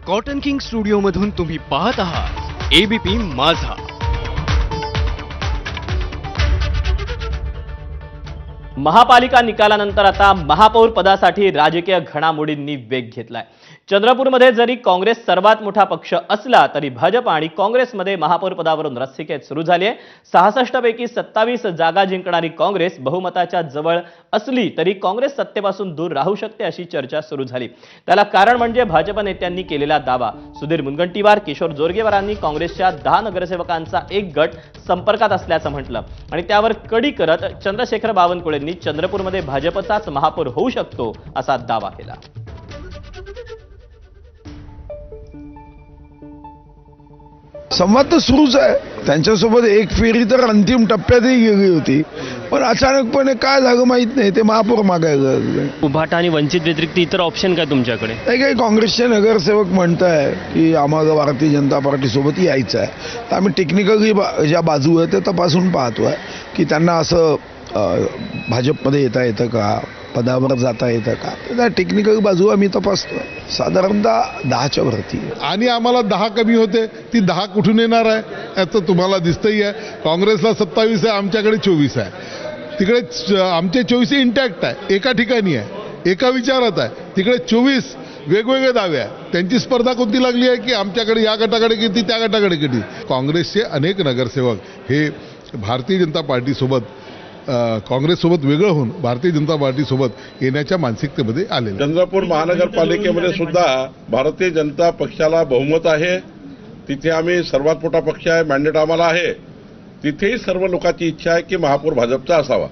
Cotton king studio मधून तुम्ही पाहत आहात एबीपी माझा. महापालिका निकालानंतर आता महापौर पदासाठी राजकीय घडामोडींनी वेग घेतलाय. चंद्रपूरमध्ये जरी काँग्रेस सर्वात मोठा पक्ष असला तरी भाजप आणि काँग्रेसमध्ये महापौर पदावरून रस्सीखेच सुरू झाली आहे. 66 पैकी 27 जागा जिंकणारी काँग्रेस बहुमताच्या जवळ असली तरी काँग्रेस सत्तेपासून दूर राहू शकते अशी चर्चा सुरू झाली. त्याला कारण म्हणजे भाजप नेत्यांनी केलेला दावा. सुधीर मुनगंटीवार, किशोर जोरगेवारांनी काँग्रेसच्या 10 नगरसेवकांचा एक गट संपर्कात असल्याचं म्हटलं आणि त्यावर कडी करत चंद्रशेखर बावनकुळेंनी चंद्रपूरमध्ये भाजपचाच महापौर होऊ शकतो असा दावा केला. संवाद तर सुरूच आहे. त्यांच्यासोबत एक फेरी तर अंतिम टप्प्यातही गेली होती, पण अचानकपणे काय झालं माहित नाही, ते महापौर मागायला लागले. उभाटा आणि वंचित व्यतिरिक्त इतर ऑप्शन काय तुमच्याकडे? नाही, काही काँग्रेसचे नगरसेवक म्हणताय की आम्हाला भारतीय जनता पार्टीसोबत यायचं आहे, तर आम्ही टेक्निकली ज्या बाजू आहे ते तपासून पाहतोय की त्यांना असं भाजपमध्ये येता येतं का, पदावर जाता येतं का, त्या टेक्निकल बाजू आम्ही तपासतोय. साधारणतः 10च्या वरती. आणि आम्हाला 10 कमी होते, ती 10 कुठून येणार आहे याचं तुम्हाला दिसतंही आहे. काँग्रेसला 27 आहे, आमच्याकडे 24 आहे. तिकडे आमचे 24 इंटॅक्ट आहे, एका ठिकाणी आहे, एका विचारात आहे. तिकडे 24 वेगवेगळे दावे आहे. त्यांची स्पर्धा कोणती लागली आहे की आमच्याकडे या गटाकडे किती, त्या गटाकडे किती. काँग्रेसचे अनेक नगरसेवक हे भारतीय जनता पार्टीसोबत काँग्रेससोबत वेगळं होऊन भारतीय जनता पार्टीसोबत येण्याच्या मानसिकतेमध्ये आले. चंद्रपूर महानगरपालिकेमध्ये सुद्धा भारतीय जनता पक्षाला बहुमत आहे. तिथे आम्ही सर्वात मोठा पक्ष आहे, मॅन्डेट आम्हाला आहे. तिथेही सर्व लोकांची इच्छा आहे की महापौर भाजपचा असावा.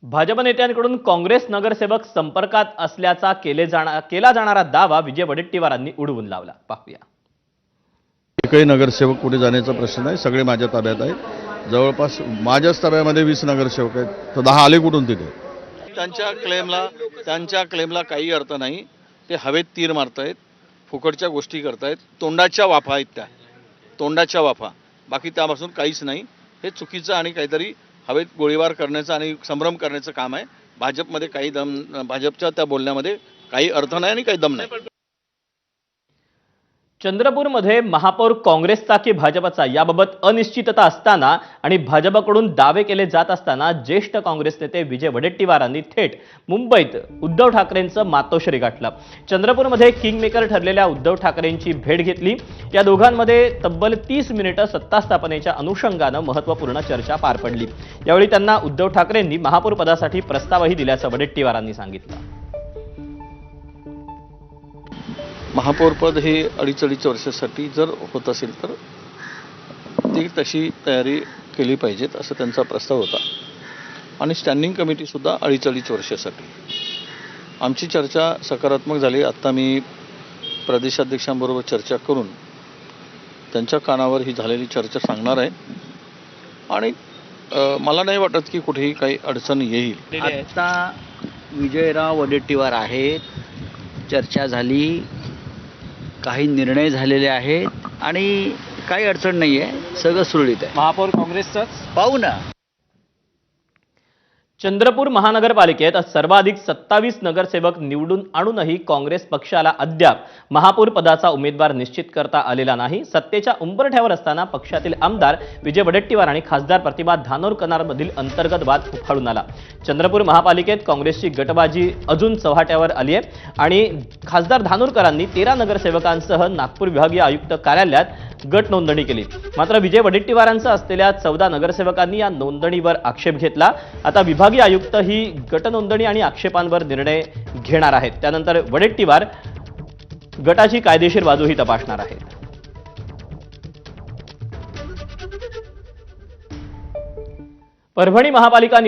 भाजप नेत्यांकडून काँग्रेस नगरसेवक संपर्कात असल्याचा केला जाणारा दावा विजय वडेट्टीवारांनी उडवून लावला. पाहूया. एकही नगरसेवक कुठे जाण्याचा प्रश्न नाही, सगळे माझ्या ताब्यात आहेत. जवळपास माझ्याच ताब्यामध्ये 20 नगरसेवक आहेत, तर 10 आले कुठून तिथे? त्यांच्या क्लेमला काही अर्थ नाही. ते हवेत तीर मारतायत, फुकटच्या गोष्टी करतायत, तोंडाच्या वाफा आहेत त्या, तोंडाच्या वाफा, बाकी त्यापासून काहीच नाही. हे चुकीचं आणि काहीतरी हवेत गोळीबार करण्याचं आणि संभ्रम करण्याचं काम आहे. भाजपमध्ये काही दम, भाजपच्या त्या बोलण्यामध्ये काही अर्थ नाही आणि काही दम नाही. चंद्रपूरमध्ये महापौर काँग्रेसचा की भाजपचा याबाबत अनिश्चितता असताना आणि भाजपकडून दावे केले जात असताना ज्येष्ठ काँग्रेस नेते विजय वडेट्टीवारांनी थेट मुंबईत उद्धव ठाकरेंचं मातोश्री गाठलं. चंद्रपूरमध्ये किंगमेकर ठरलेल्या उद्धव ठाकरेंची भेट घेतली. या दोघांमध्ये तब्बल 30 मिनिटं सत्ता स्थापनेच्या अनुषंगानं महत्त्वपूर्ण चर्चा पार पडली. यावेळी त्यांना उद्धव ठाकरेंनी महापौर पदासाठी प्रस्तावही दिल्याचं वडेट्टीवारांनी सांगितलं. महापौरपद हे 2.5 वर्षासाठी जर होत असेल तर ती तशी तयारी केली पाहिजेत असं त्यांचा प्रस्ताव होता. आणि स्टँडिंग कमिटीसुद्धा 2.5 वर्षासाठी. आमची चर्चा सकारात्मक झाली. आत्ता मी प्रदेशाध्यक्षांबरोबर चर्चा करून त्यांच्या कानावर ही झालेली चर्चा सांगणार आहे आणि मला नाही वाटत की कुठेही काही अडचण येईल. आत्ता विजयराव वडेट्टीवार आहेत, चर्चा झाली, काही निर्णय झालेले आहेत आणि काही अडचण नाही आहे, सगळं सुरळीत आहे. महापौर काँग्रेसचाच पाहू ना. चंद्रपूर महानगरपालिकेत सर्वाधिक 27 नगरसेवक निवडून आणूनही काँग्रेस पक्षाला अद्याप महापौर पदाचा उमेदवार निश्चित करता आलेला नाही. सत्तेच्या उंबरठ्यावर असताना पक्षातील आमदार विजय वडेट्टीवार आणि खासदार प्रतिभा धानोरकरांमधील अंतर्गत वाद उफाळून आला. चंद्रपूर महापालिकेत काँग्रेसची गटबाजी अजून चव्हाट्यावर आली आहे आणि खासदार धानोरकरांनी 13 नगरसेवकांसह नागपूर विभागीय आयुक्त कार्यालयात गट नोंदणी केली. मात्र विजय वडेट्टीवारांचं असलेल्या 14 नगरसेवकांनी या नोंदणीवर आक्षेप घेतला. आता विभागीय आयुक्त ही गट नोंदणी आणि आक्षेपांवर निर्णय घेणार आहेत. त्यानंतर वडेट्टीवार गटाची कायदेशीर बाजूही तपासणार आहेत. परभणी महापालिका